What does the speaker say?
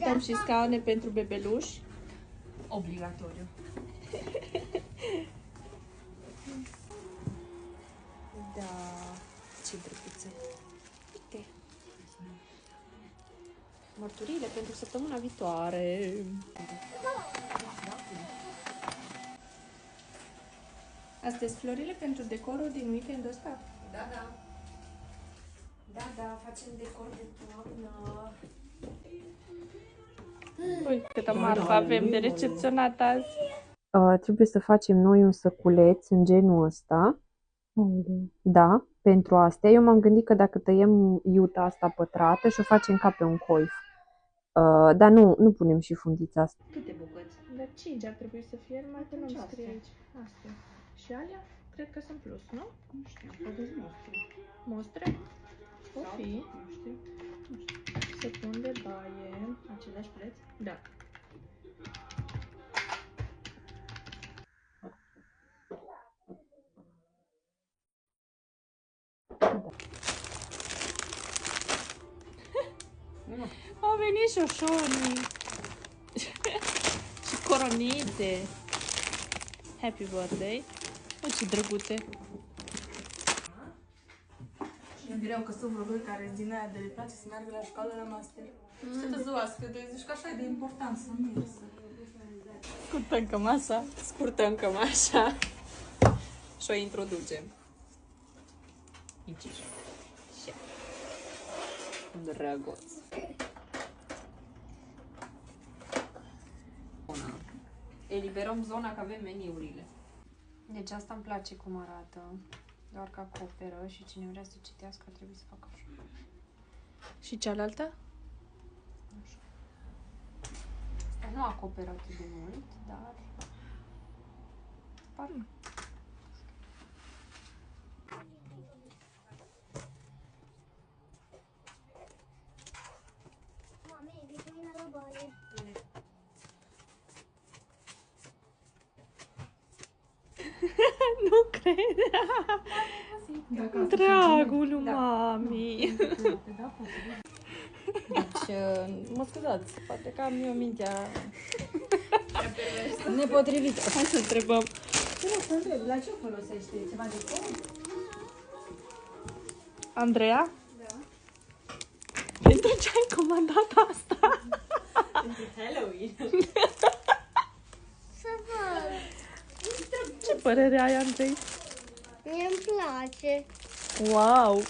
Avem și scaune pentru bebeluși. Obligatoriu. Da, ce drăguțe. Uite. Mărturiile pentru săptămâna viitoare. Astea sunt florile pentru decorul din weekendul ăsta? Da, da. Da, facem decor de toamnă. Uite câtă marfă avem de recepționat azi. Trebuie să facem noi un săculeț în genul ăsta. Da, pentru astea. Eu m-am gândit că dacă tăiem iuta asta pătrată și o facem ca pe un coif. Dar nu punem și fundița asta. Câte bucăți? Dar 5 ar trebui să fie, numai că nu scrie aici. Astea. Și alea, cred că sunt plus, nu? Nu știu, vedeți mostre. Mostre? O fi. Nu știu. Se pun de baie. Același preț? Da. Au venit șoșonii și coronite. Happy birthday! O, ce drăguțe! E greu că sunt vreo care din aia de le place să meargă la școală la master. Și te zoască, de zici că așa e de important să mergi. Scurtăm cămașa. Scurtăm cămașa și o introducem. Aici. Drăguț. Eliberăm zona că avem meniurile. Deci asta îmi place cum arată. Doar că acoperă și cine vrea să citească ar trebui să facă așa. Și cealaltă? Așa. Asta nu acoperă atât de mult, dar... Parcă. Nu cred! Dragul lui mami! Deci, mă scuzați, poate că am eu mintea nepotrivită. Hai să întrebăm. La ce folosește? Ceva de cont? Andreea? Da. Pentru ce ai comandat asta? Pentru Halloween. Să văd. Ce părere ai, Andrei? Mie îmi place. Wow!